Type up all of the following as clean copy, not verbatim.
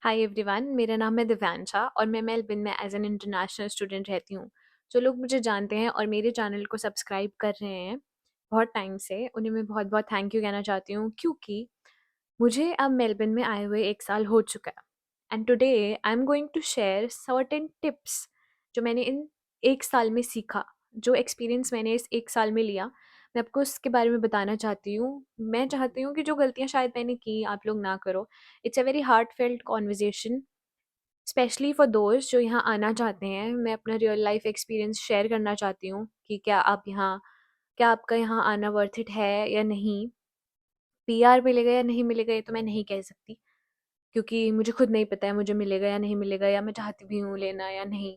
Hi everyone, मेरा नाम है दिव्यांशा और मैं मेलबर्न में एज एन इंटरनेशनल स्टूडेंट रहती हूँ। जो लोग मुझे जानते हैं और मेरे चैनल को सब्सक्राइब कर रहे हैं बहुत टाइम से, उन्हें मैं बहुत बहुत थैंक यू कहना चाहती हूँ, क्योंकि मुझे अब मेलबर्न में आए हुए 1 साल हो चुका है। And today I am going to share certain tips जो मैंने इन 1 साल में सीखा, जो एक्सपीरियंस मैंने इस 1 साल में लिया। मैं आपको उसके बारे में बताना चाहती हूँ। मैं चाहती हूँ कि जो गलतियाँ शायद मैंने की आप लोग ना करो। It's a very heart felt conversation, specially for दोस्त जो यहाँ आना चाहते हैं। मैं अपना रियल लाइफ एक्सपीरियंस शेयर करना चाहती हूँ कि क्या आपका यहाँ आना वर्थ इट है या नहीं। पीआर मिलेगा या नहीं मिलेगा ये तो मैं नहीं कह सकती, क्योंकि मुझे खुद नहीं पता है मुझे मिलेगा या नहीं मिलेगा, या मैं चाहती भी हूँ लेना या नहीं।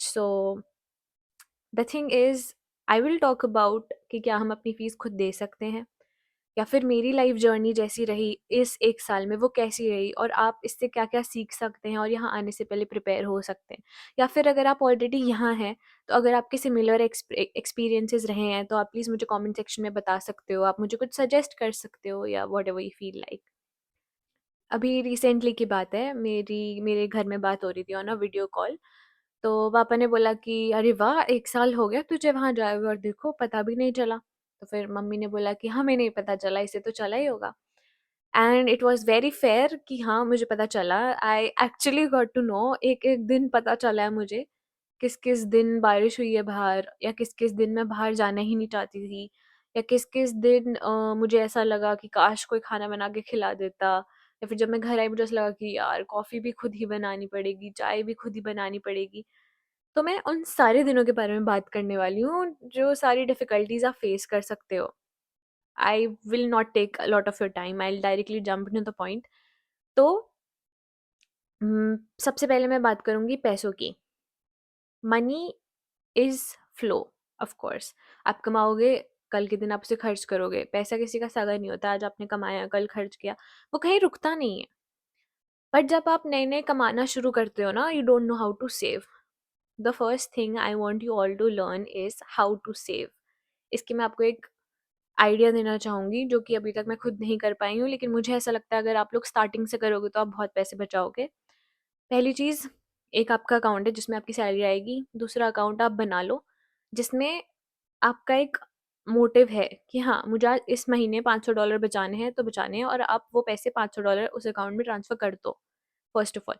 So the thing is, I will talk about कि क्या हम अपनी फ़ीस खुद दे सकते हैं, या फिर मेरी लाइफ जर्नी जैसी रही इस 1 साल में वो कैसी रही, और आप इससे क्या-क्या सीख सकते हैं और यहाँ आने से पहले प्रिपेयर हो सकते हैं। या फिर अगर आप ऑलरेडी यहाँ हैं, तो अगर आपके सिमिलर एक्सपीरियंसेस रहे हैं, तो आप प्लीज़ मुझे कमेंट सेक्शन में बता सकते हो। आप मुझे कुछ सजेस्ट कर सकते हो या व्हाटएवर यू फील लाइक। अभी रिसेंटली की बात है, मेरे घर में बात हो रही थी ऑन अ वीडियो कॉल। तो पापा ने बोला कि अरे वाह! 1 साल हो गया तुझे वहाँ जाए हुए और देखो पता भी नहीं चला। तो फिर मम्मी ने बोला कि हमें नहीं पता चला, इसे तो चला ही होगा। And it was very fair कि हाँ, मुझे पता चला। I actually got to know, एक-एक दिन पता चला है मुझे, किस-किस दिन बारिश हुई है बाहर, या किस-किस दिन मैं बाहर जाना ही नहीं चाहती थी, या किस-किस दिन मुझे ऐसा लगा कि काश कोई खाना बना के खिला देता, या फिर जब मैं घर आई मुझे ऐसा लगा कि यार कॉफ़ी भी खुद ही बनानी पड़ेगी, चाय भी खुद ही बनानी पड़ेगी। तो मैं उन सारे दिनों के बारे में बात करने वाली हूँ, जो सारी डिफ़िकल्टीज़ आप फ़ेस कर सकते हो। I will not take a lot of your time, I will directly jump to the point. तो सबसे पहले मैं बात करूँगी पैसों की। Money is flow, of course. आप कमाओगे, कल के दिन आप उसे खर्च करोगे। पैसा किसी का सगा नहीं होता, आज आपने कमाया, कल खर्च किया, वो कहीं रुकता नहीं है। बट जब आप नए-नए कमाना शुरू करते हो ना, you don't know how to save. The first thing I want you all to learn is how to save. इसकी मैं आपको एक आइडिया देना चाहूँगी, जो कि अभी तक मैं खुद नहीं कर पाई हूँ, लेकिन मुझे ऐसा लगता है अगर आप लोग स्टार्टिंग से करोगे तो आप बहुत पैसे बचाओगे। पहली चीज़, एक आपका अकाउंट है जिसमें आपकी सैलरी आएगी। दूसरा अकाउंट आप बना लो, जिसमें आपका एक मोटिव है कि हाँ, मुझे आज इस महीने $500 बचाने हैं तो बचाने हैं, और आप वो पैसे $500 उस अकाउंट में ट्रांसफ़र कर दो, फर्स्ट ऑफ ऑल।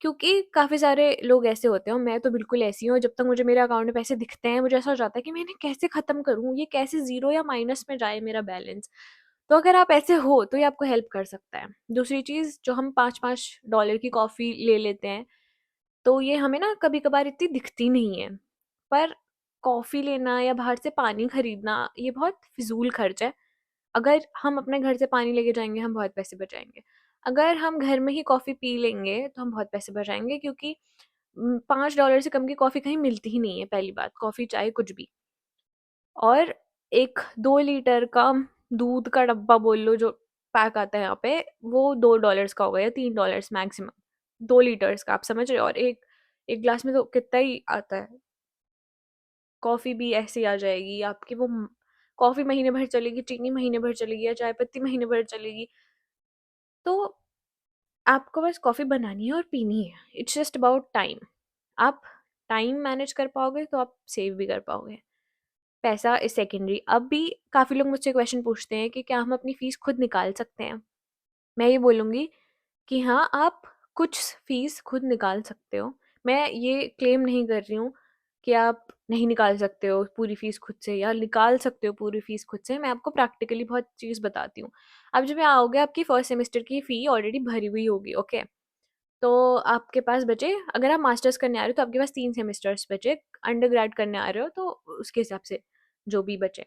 क्योंकि काफ़ी सारे लोग ऐसे होते हैं, और मैं तो बिल्कुल ऐसी हूँ, जब तक मुझे मेरे अकाउंट में पैसे दिखते हैं मुझे ऐसा हो जाता है कि मैं इन्हें कैसे ख़त्म करूँ, ये कैसे ज़ीरो या माइनस में जाए मेरा बैलेंस। तो अगर आप ऐसे हो तो ये आपको हेल्प कर सकता है। दूसरी चीज़, जो हम $5-5 की कॉफ़ी ले लेते हैं, तो ये हमें ना कभी-कभार इतनी दिखती नहीं है। पर कॉफ़ी लेना या बाहर से पानी खरीदना, ये बहुत फ़िज़ूल खर्च है। अगर हम अपने घर से पानी लेके जाएँगे, हम बहुत पैसे बचाएँगे। अगर हम घर में ही कॉफ़ी पी लेंगे, तो हम बहुत पैसे बचाएँगे, क्योंकि $5 से कम की कॉफ़ी कहीं मिलती ही नहीं है, पहली बात, कॉफ़ी, चाय, कुछ भी। और एक 2 लीटर का दूध का डब्बा बोल लो जो पैक आता है यहाँ पे, वो $2 का होगा या $3 मैक्सिमम। 2 लीटर्स का, आप समझ रहे हो? और एक एक ग्लास में तो कितना ही आता है। कॉफ़ी भी ऐसे ही आ जाएगी आपकी, वो कॉफ़ी महीने भर चलेगी, चीनी महीने भर चलेगी, या चाय पत्ती महीने भर चलेगी। तो आपको बस कॉफ़ी बनानी है और पीनी है। It's just about time. आप टाइम मैनेज कर पाओगे तो आप सेव भी कर पाओगे। पैसा इज़ सेकेंडरी। अब भी काफ़ी लोग मुझसे क्वेश्चन पूछते हैं कि क्या हम अपनी फ़ीस खुद निकाल सकते हैं? मैं ये बोलूँगी कि हाँ, आप कुछ फ़ीस खुद निकाल सकते हो। मैं ये क्लेम नहीं कर रही हूँ कि आप नहीं निकाल सकते हो पूरी फ़ीस खुद से, या निकाल सकते हो पूरी फ़ीस खुद से। मैं आपको प्रैक्टिकली बहुत चीज़ बताती हूँ। अब जब यहाँ आओगे, आपकी फर्स्ट सेमेस्टर की फ़ी ऑलरेडी भरी हुई होगी, ओके? तो आपके पास बचे, अगर आप मास्टर्स करने आ रहे हो तो आपके पास 3 सेमेस्टर्स बचे, अंडरग्रेड करने आ रहे हो तो उसके हिसाब से जो भी बचे।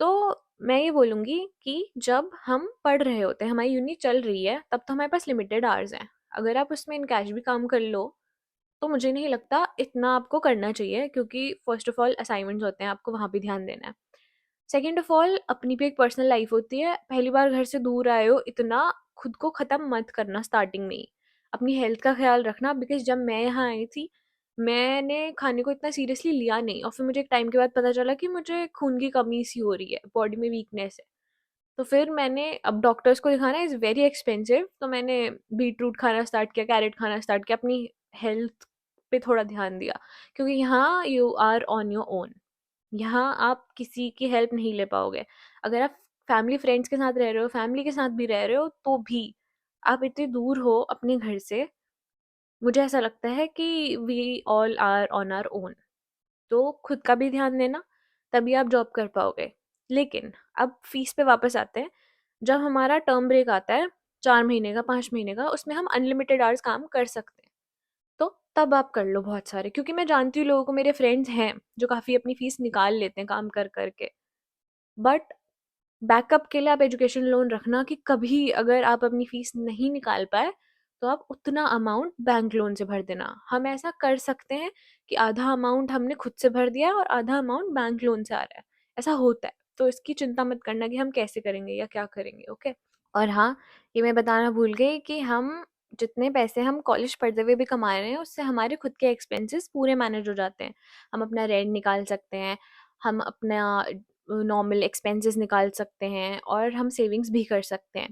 तो मैं ये बोलूँगी कि जब हम पढ़ रहे होते हैं, हमारी यूनिट चल रही है, तब तो हमारे पास लिमिटेड आवर्स हैं। अगर आप उसमें इन कैश भी काम कर लो, तो मुझे नहीं लगता इतना आपको करना चाहिए, क्योंकि फर्स्ट ऑफ ऑल असाइनमेंट्स होते हैं, आपको वहाँ भी ध्यान देना है। सेकंड ऑफ ऑल, अपनी भी एक पर्सनल लाइफ होती है। पहली बार घर से दूर आए हो, इतना खुद को ख़त्म मत करना स्टार्टिंग में ही। अपनी हेल्थ का ख़्याल रखना, बिकॉज़ जब मैं यहाँ आई थी, मैंने खाने को इतना सीरियसली लिया नहीं, और फिर मुझे एक टाइम के बाद पता चला कि मुझे खून की कमी सी हो रही है, बॉडी में वीकनेस है। तो फिर मैंने अब डॉक्टर्स को दिखाना इज़ वेरी एक्सपेंसिव, तो मैंने बीटरूट खाना स्टार्ट किया, कैरेट खाना स्टार्ट किया, अपनी हेल्थ पे थोड़ा ध्यान दिया। क्योंकि यहाँ you are on your own, यहाँ आप किसी की हेल्प नहीं ले पाओगे। अगर आप फैमिली फ्रेंड्स के साथ रह रहे हो, फैमिली के साथ भी रह रहे हो, तो भी आप इतने दूर हो अपने घर से, मुझे ऐसा लगता है कि we all are on our own. तो खुद का भी ध्यान देना, तभी आप जॉब कर पाओगे। लेकिन अब फीस पे वापस आते हैं। जब हमारा टर्म ब्रेक आता है 4 महीने का, 5 महीने का, उसमें हम अनलिमिटेड आवर्स काम कर सकते हैं। तो तब आप कर लो बहुत सारे, क्योंकि मैं जानती हूँ लोगों को, मेरे फ्रेंड्स हैं जो काफ़ी अपनी फीस निकाल लेते हैं काम कर कर के। बट बैकअप के लिए आप एजुकेशन लोन रखना, कि कभी अगर आप अपनी फीस नहीं निकाल पाए, तो आप उतना अमाउंट बैंक लोन से भर देना। हम ऐसा कर सकते हैं कि आधा अमाउंट हमने खुद से भर दिया है और आधा अमाउंट बैंक लोन से आ रहा है। ऐसा होता है, तो इसकी चिंता मत करना कि हम कैसे करेंगे या क्या करेंगे, ओके। और हाँ, ये मैं बताना भूल गई कि हम जितने पैसे हम कॉलेज पढ़ते हुए भी कमा रहे हैं, उससे हमारे खुद के एक्सपेंसेस पूरे मैनेज हो जाते हैं। हम अपना रेंट निकाल सकते हैं, हम अपना नॉर्मल एक्सपेंसेस निकाल सकते हैं, और हम सेविंग्स भी कर सकते हैं।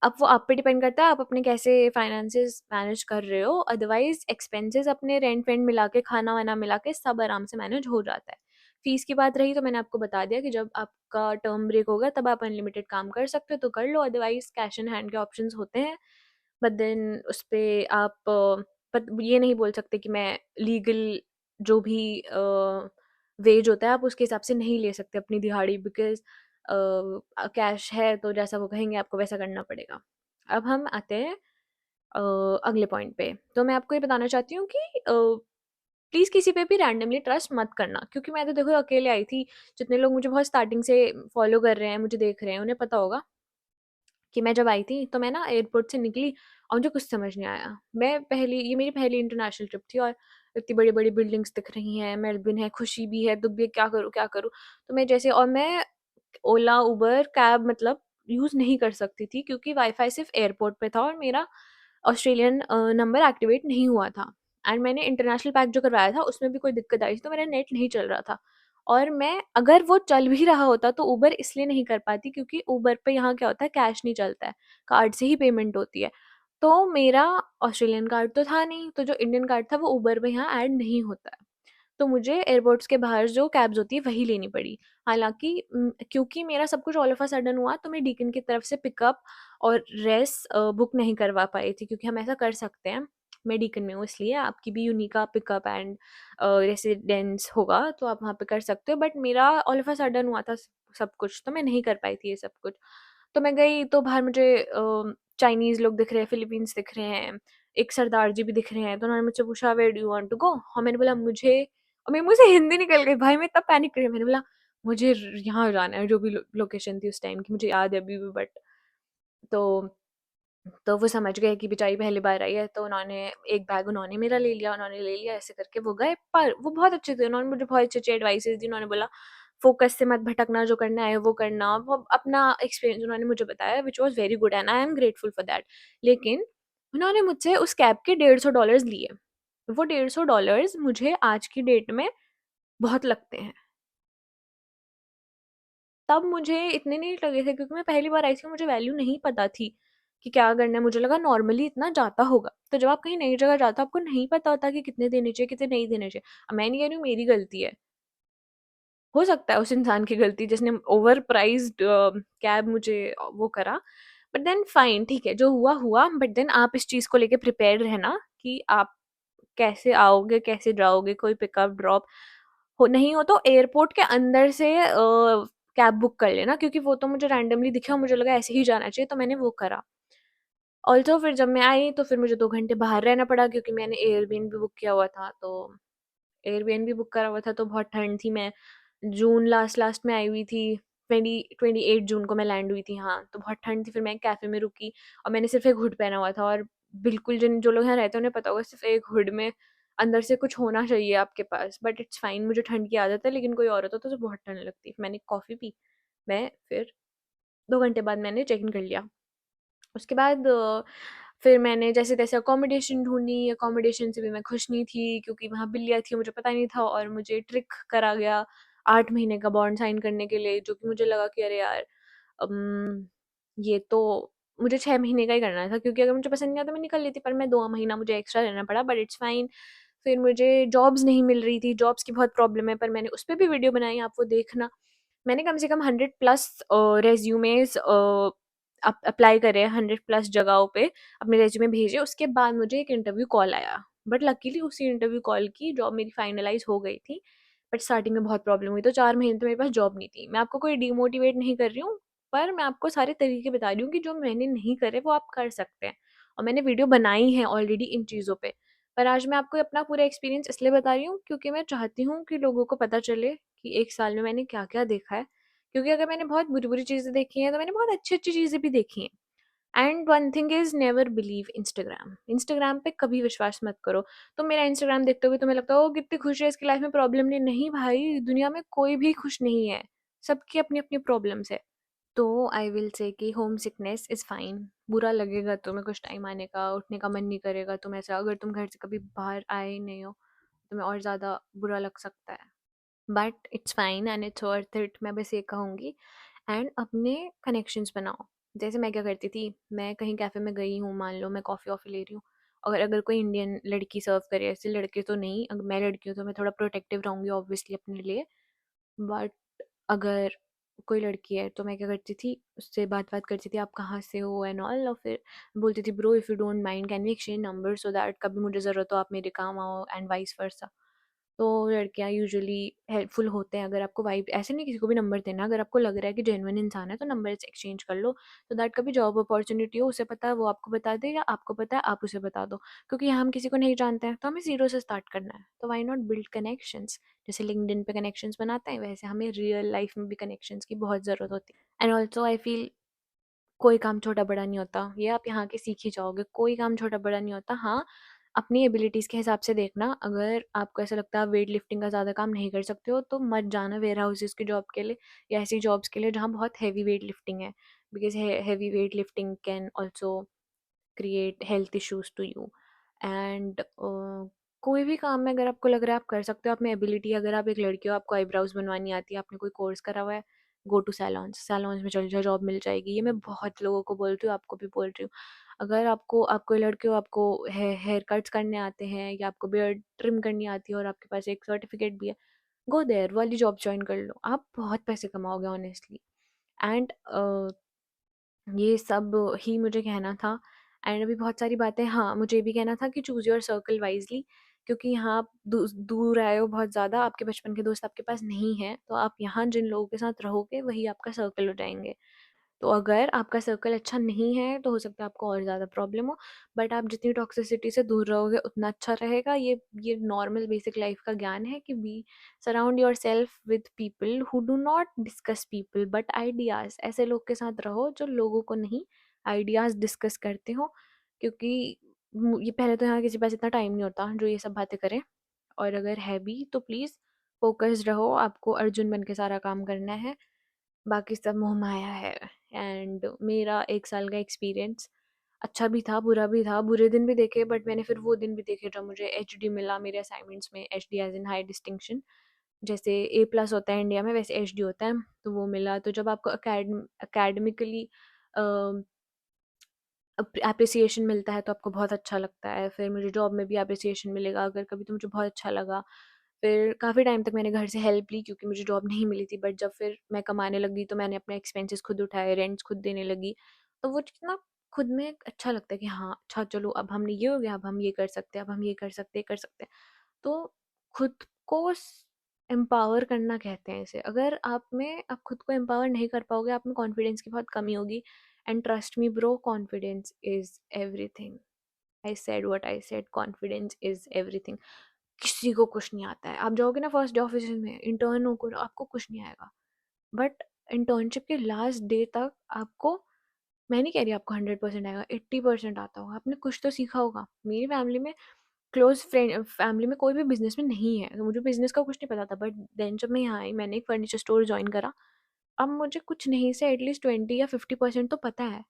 अब वो आप पे डिपेंड करता है आप अपने कैसे फाइनेंसेस मैनेज कर रहे हो। अदरवाइज एक्सपेंसेस अपने रेंट वेंट मिला के, खाना वाना मिला के, सब आराम से मैनेज हो जाता है। फीस की बात रही, तो मैंने आपको बता दिया कि जब आपका टर्म ब्रेक होगा तब आप अनलिमिटेड काम कर सकते हो तो कर लो, अदरवाइज कैश इन हैंड के ऑप्शंस होते हैं। बट देन उस पे आप ये नहीं बोल सकते कि मैं लीगल जो भी वेज होता है आप उसके हिसाब से नहीं ले सकते अपनी दिहाड़ी, बिकॉज कैश है तो जैसा वो कहेंगे आपको वैसा करना पड़ेगा। अब हम आते हैं अ, अगले पॉइंट पे। तो मैं आपको ये बताना चाहती हूँ कि प्लीज़ किसी पे भी रैंडमली ट्रस्ट मत करना, क्योंकि मैं तो देखो अकेले आई थी। जितने लोग मुझे बहुत स्टार्टिंग से फॉलो कर रहे हैं, मुझे देख रहे हैं, उन्हें पता होगा कि मैं जब आई थी तो मैं ना एयरपोर्ट से निकली और मुझे कुछ समझ नहीं आया। ये मेरी पहली इंटरनेशनल ट्रिप थी, और इतनी बड़ी-बड़ी बिल्डिंग्स दिख रही हैं, मेलबर्न है, खुशी भी है, दुःख भी है, क्या करूँ, क्या करूँ? तो मैं जैसे, और मैं ओला, उबर, कैब मतलब यूज़ नहीं कर सकती थी, क्योंकि वाईफ़ाई सिर्फ़ एयरपोर्ट पे था और मेरा ऑस्ट्रेलियन नंबर एक्टिवेट नहीं हुआ था। एंड मैंने इंटरनेशनल पैक जो करवाया था उसमें भी कोई दिक्कत आई थी, तो मेरा नेट नहीं चल रहा था। और मैं, अगर वो चल भी रहा होता तो उबर इसलिए नहीं कर पाती क्योंकि उबर पे यहाँ क्या होता है, कैश नहीं चलता है, कार्ड से ही पेमेंट होती है। तो मेरा ऑस्ट्रेलियन कार्ड तो था नहीं, तो जो इंडियन कार्ड था वो उबर पे यहाँ ऐड नहीं होता है। तो मुझे एयरपोर्ट्स के बाहर जो कैब्स होती है वही लेनी पड़ी। हालाँकि क्योंकि मेरा सब कुछ ऑल ऑफ अ सडन हुआ, तो मैं डीकन की तरफ से पिकअप और बुक नहीं करवा पाई थी, क्योंकि हम ऐसा कर सकते हैं। मैं डीकन में हूँ इसलिए, आपकी भी यूनिका पिकअप एंड रेसिडेंस होगा तो आप वहाँ पे कर सकते हो। बट मेरा ऑल ऑफ अ सडन हुआ था सब कुछ, तो मैं नहीं कर पाई थी ये सब कुछ। तो मैं गई तो बाहर मुझे चाइनीज़ लोग दिख रहे हैं, फिलीपींस दिख रहे हैं, एक सरदार जी भी दिख रहे हैं। तो उन्होंने मुझसे पूछा, where do you want to go? और मैंने बोला मुझे, और मेरे मुँह से हिंदी निकल गई। भाई मैं इतना पैनिक कर गई, मैंने बोला मुझे यहाँ जाना है, जो भी लोकेशन थी उस टाइम की मुझे याद है अभी भी। बट तो वो समझ गए कि बेचारी पहली बार आई है, तो उन्होंने एक बैग उन्होंने मेरा ले लिया, उन्होंने ले लिया, ऐसे करके वो गए। पर वो बहुत अच्छे थे, उन्होंने मुझे बहुत अच्छी-अच्छी एडवाइसेज़ दी। उन्होंने बोला फ़ोकस से मत भटकना, जो करना है वो करना। वो अपना एक्सपीरियंस उन्होंने मुझे बताया, which was very good and I am grateful for that. लेकिन उन्होंने मुझसे उस कैब के $150 लिए। वो $150 मुझे आज की डेट में बहुत लगते हैं। तब मुझे इतने नहीं लगे थे, क्योंकि मैं पहली बार आई थी, मुझे वैल्यू नहीं पता थी कि क्या करना है। मुझे लगा नॉर्मली इतना जाता होगा। तो जब आप कहीं नई जगह जाते हो, आपको नहीं पता होता कि कितने देने चाहिए, कितने नहीं देने चाहिए। अब मैं नहीं कह रही हूँ मेरी गलती है। हो सकता है उस इंसान की गलती जिसने ओवर प्राइस्ड कैब मुझे वो करा। बट देन फाइन, ठीक है, जो हुआ हुआ। बट देन आप इस चीज़ को लेके प्रिपेयर्ड रहना कि आप कैसे आओगे, कैसे जाओगे, कोई पिकअप ड्रॉप हो, नहीं हो तो एयरपोर्ट के अंदर से कैब बुक कर लेना, क्योंकि वो तो मुझे रैंडमली दिखा, मुझे लगा ऐसे ही जाना चाहिए, तो मैंने वो करा। ऑल्सो फिर जब मैं आई तो फिर मुझे 2 घंटे बाहर रहना पड़ा, क्योंकि मैंने एयरबीएनबी बुक किया हुआ था। तो एयरबीएनबी बुक करा हुआ था तो बहुत ठंड थी। मैं जून लास्ट लास्ट में आई हुई थी, 28 जून को मैं लैंड हुई थी, हाँ। तो बहुत ठंड थी, फिर मैं एक कैफ़े में रुकी और मैंने सिर्फ़ एक हुड पहना हुआ था। और बिल्कुल जिन जो लोग यहाँ रहते हैं उन्हें पता होगा, सिर्फ़ एक हुड में अंदर से कुछ होना चाहिए आपके पास। बट इट्स फाइन, मुझे ठंड की आदत है, लेकिन कोई और होता तो उसे बहुत ठंड लगती। मैंने कॉफ़ी पी, मैं फिर 2 घंटे बाद मैंने चेक इन कर लिया। उसके बाद फिर मैंने जैसे-तैसे अकोमोडेशन ढूँढी। अकोमोडेशन से भी मैं खुश नहीं थी, क्योंकि वहाँ बिल्लियाँ थी, मुझे पता नहीं था, और मुझे ट्रिक करा गया 8 महीने का बॉन्ड साइन करने के लिए, जो कि मुझे लगा कि अरे यार! ये तो मुझे 6 महीने का ही करना था, क्योंकि अगर मुझे पसंद नहीं आता मैं निकल लेती, पर मैं 2 महीना मुझे एक्स्ट्रा रहना पड़ा, बट इट्स फाइन। फिर मुझे जॉब्स नहीं मिल रही थी, जॉब्स की बहुत प्रॉब्लम है, पर मैंने उस पे भी वीडियो बनाई, आप वो देखना। मैंने कम से कम 100 प्लस रेज़्यूमेज़ अप्लाई करे, 100 प्लस जगहों पे अपने रेज़्यूमे भेजे, उसके बाद मुझे एक इंटरव्यू कॉल आया। बट लकीली उसी इंटरव्यू कॉल की जॉब मेरी फाइनलाइज़ हो गई थी, बट स्टार्टिंग में बहुत प्रॉब्लम हुई, तो 4 महीने तो मेरे पास जॉब नहीं थी। मैं आपको कोई डिमोटिवेट नहीं कर रही हूँ, पर मैं आपको सारे तरीके बता रही हूँ कि जो मैंने नहीं करे वो आप कर सकते हैं, और मैंने वीडियो बनाई है ऑलरेडी इन चीज़ों पे। पर आज मैं आपको अपना पूरा एक्सपीरियंस इसलिए बता रही हूँ क्योंकि मैं चाहती हूँ कि लोगों को पता चले कि 1 साल में मैंने क्या-क्या देखा है। क्योंकि अगर मैंने बहुत बुरी-बुरी चीज़ें देखी हैं, तो मैंने बहुत अच्छी-अच्छी चीज़ें भी देखी हैं। And one thing is never believe Instagram. Instagram पे कभी विश्वास मत करो। तो मेरा इंस्टाग्राम देखते हुए तुम्हें लगता है, ओह! कितनी खुश है, इसकी लाइफ़ में प्रॉब्लम नहीं। नहीं भाई, दुनिया में कोई भी खुश नहीं है। सबकी अपनी-अपनी प्रॉब्लम्स है। तो आई विल से कि होम सिकनेस इज़ फाइन। बुरा लगेगा तुम्हें कुछ टाइम आने का, उठने का मन नहीं करेगा, तुम ऐसा अगर तुम घर से कभी बाहर आए ही नहीं हो, तुम्हें और ज़्यादा बुरा लग सकता है। But it's fine and it's worth it, मैं बस ये कहूँगी। एंड अपने कनेक्शंस बनाओ। जैसे मैं क्या करती थी, मैं कहीं कैफ़े में गई हूँ, मान लो मैं कॉफ़ी-वॉफ़ी ले रही हूँ, और अगर कोई इंडियन लड़की सर्व करे, ऐसे लड़के तो नहीं, अगर मैं लड़की हूँ तो मैं थोड़ा प्रोटेक्टिव रहूँगी ऑब्वियसली अपने लिए। बट अगर कोई लड़की है तो मैं क्या करती थी, उससे बात-वात करती थी, आप कहाँ से हो एंड ऑल, और फिर बोलती थी, bro if you don't mind can we exchange number so that कभी मुझे ज़रूरत हो आप मेरे काम आओ, एंड वाइस वर्सा। तो लड़कियाँ यूजुअली हेल्पफुल होते हैं। अगर आपको वाइब ऐसे नहीं किसी को भी नंबर देना, अगर आपको लग रहा है कि जेन्युइन इंसान है तो नंबर्स एक्सचेंज कर लो, सो दैट कभी जॉब अपॉर्च्युनिटी हो, उसे पता है वो आपको बता दे, या आपको पता है आप उसे बता दो। क्योंकि यहाँ हम किसी को नहीं जानते हैं, तो हमें ज़ीरो से स्टार्ट करना है, तो व्हाई नॉट बिल्ड कनेक्शंस। जैसे लिंक्डइन पे कनेक्शंस बनाते हैं, वैसे हमें रियल लाइफ में भी कनेक्शंस की बहुत ज़रूरत होती है। एंड ऑल्सो आई फील कोई काम छोटा-बड़ा नहीं होता। ये आप यहाँ के सीख ही जाओगे, कोई काम छोटा-बड़ा नहीं होता। हाँ, अपनी एबिलिटीज़ के हिसाब से देखना, अगर आपको ऐसा लगता है आप वेट लिफ्टिंग का ज़्यादा काम नहीं कर सकते हो, तो मत जाना वेयरहाउसेज़ की जॉब के लिए, या ऐसी जॉब्स के लिए जहाँ बहुत हेवी वेट लिफ्टिंग है। Because heavy weight lifting can also create health issues to you. And कोई भी काम में अगर आपको लग रहा है आप कर सकते हो, आप में एबिलिटी, अगर आप एक लड़की हो, आपको आईब्राउज बनवानी आती है, आपने कोई कोर्स करा हुआ है, गो टू सैलॉन्स, सैलॉन्स में चल जाओ, जॉब मिल जाएगी। ये मैं बहुत लोगों को बोलती हूँ, आपको भी बोल रही हूँ। अगर आप कोई लड़के हो, आपको हेयर कट्स करने आते हैं, या आपको बियर्ड ट्रिम करनी आती है, और आपके पास एक सर्टिफिकेट भी है, गो देयर वाली जॉब ज्वाइन कर लो, आप बहुत पैसे कमाओगे ऑनेस्टली। एंड ये सब ही मुझे कहना था। एंड अभी बहुत सारी बातें, हाँ, मुझे ये भी कहना था कि चूज़ योर सर्कल वाइज़ली, क्योंकि यहाँ आप दूर आए हो बहुत ज़्यादा, आपके बचपन के दोस्त आपके पास नहीं हैं, तो आप यहाँ जिन लोगों के साथ रहोगे वही आपका सर्कल हो जाएँगे। तो अगर आपका सर्कल अच्छा नहीं है तो हो सकता है आपको और ज़्यादा प्रॉब्लम हो, बट आप जितनी टॉक्सिसिटी से दूर रहोगे उतना अच्छा रहेगा। ये नॉर्मल बेसिक लाइफ का ज्ञान है कि be surround yourself with people who do not discuss people but ideas. ऐसे लोग के साथ रहो जो लोगों को नहीं, आइडियाज़ डिस्कस करते हो, क्योंकि ये पहले तो यहाँ किसी के पास इतना टाइम नहीं होता जो ये सब बातें करे, और अगर है भी तो प्लीज़ फ़ोकस्ड रहो, आपको अर्जुन बन के सारा काम करना है, बाकी सब मोह-माया है। एंड मेरा 1 साल का एक्सपीरियंस अच्छा भी था, बुरा भी था, बुरे दिन भी देखे, बट मैंने फिर वो दिन भी देखे जब मुझे एचडी मिला मेरे असाइनमेंट्स में, HD as in high distinction. जैसे ए प्लस होता है इंडिया में, वैसे एचडी होता है, तो वो मिला। तो जब आपको एकेडमिकली अ एप्रिसिएशन मिलता है तो आपको बहुत अच्छा लगता है। फिर मुझे जॉब में भी एप्रिसिएशन मिलेगा अगर कभी, तो मुझे बहुत अच्छा लगा। फिर काफ़ी टाइम तक मैंने घर से हेल्प ली क्योंकि मुझे जॉब नहीं मिली थी, बट जब फिर मैं कमाने लगी तो मैंने अपने एक्सपेंसेस खुद उठाए, रेंट्स खुद देने लगी। तो वो चीज़ ना खुद में एक अच्छा लगता है कि हाँ, अच्छा चलो अब हमने ये हो गया, अब हम ये कर सकते हैं, अब हम ये कर सकते हैं, कर सकते हैं। तो खुद को एम्पावर करना कहते हैं इसे। अगर आप खुद को एम्पावर नहीं कर पाओगे, आप में कॉन्फिडेंस की बहुत कमी होगी। And trust me bro, confidence is everything. I said what I said, confidence is everything. किसी को कुछ नहीं आता है। आप जाओगे ना फर्स्ट डे ऑफिस में, इंटर्न हो, आपको कुछ नहीं आएगा। बट इंटर्नशिप के लास्ट डे तक आपको, मैं नहीं कह रही आपको 100% आएगा, 80% आता होगा। आपने कुछ तो सीखा होगा। मेरी फैमिली में क्लोज़ फ्रेंड, फैमिली में कोई भी बिज़नेस में नहीं है, तो मुझे बिज़नेस का कुछ नहीं पता था। बट देन जब मैं यहाँ आई, मैंने एक फर्नीचर स्टोर जॉइन करा। अब मुझे कुछ नहीं से एटलीस्ट 20 या 50% तो पता है।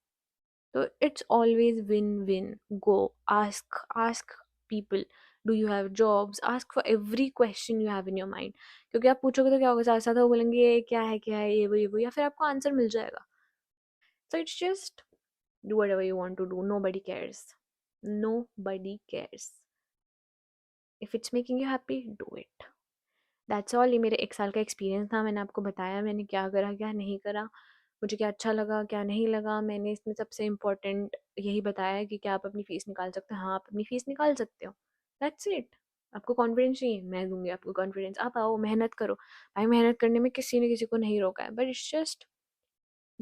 तो it's always win win. Go ask people, do you have jobs, ask for every question you have in your mind. क्योंकि आप पूछोगे तो क्या होगा, साथ साथ वो बोलेंगे ये क्या है, क्या है, ये वो, या फिर आपको आंसर मिल जाएगा। So it's just do whatever you want to do. Nobody cares. Nobody cares. If it's making you happy, do it. That's all. ये मेरे 1 साल का एक्सपीरियंस था। मैंने आपको बताया मैंने क्या करा, क्या नहीं करा, मुझे क्या अच्छा लगा, क्या नहीं लगा। मैंने इसमें सबसे इम्पोर्टेंट यही बताया है कि क्या आप अपनी फ़ीस निकाल सकते हो? हाँ, आप अपनी फ़ीस निकाल सकते हो। That's it. आपको कॉन्फिडेंस चाहिए? मैं दूँगी आपको कॉन्फिडेंस। आप आओ, मेहनत करो। भाई मेहनत करने में किसी ने किसी को नहीं रोका है, बट इट्स जस्ट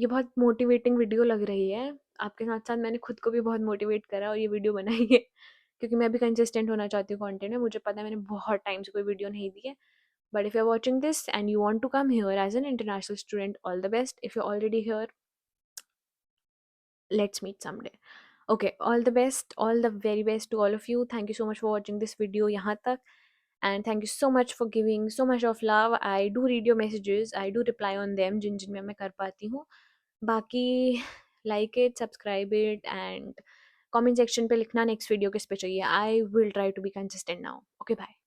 ये बहुत मोटिवेटिंग वीडियो लग रही है। आपके साथ-साथ मैंने खुद को भी बहुत मोटिवेट करा और ये वीडियो बनाई है क्योंकि मैं भी कंसिस्टेंट होना चाहती हूँ कंटेंट में। मुझे पता है मैंने बहुत टाइम से कोई वीडियो नहीं दी है। But if you're watching this and you want to come here as an international student, all the best. If you're already here, let's meet someday. Okay, all the best, all the very best to all of you. Thank you so much for watching this video yahan tak. And thank you so much for giving so much of love. I do read your messages. I do reply on them जिन में मैं कर पाती हूँ. बाकी like it, subscribe it and comment section पे लिखना next video किस पे चाहिए. I will try to be consistent now. Okay, bye.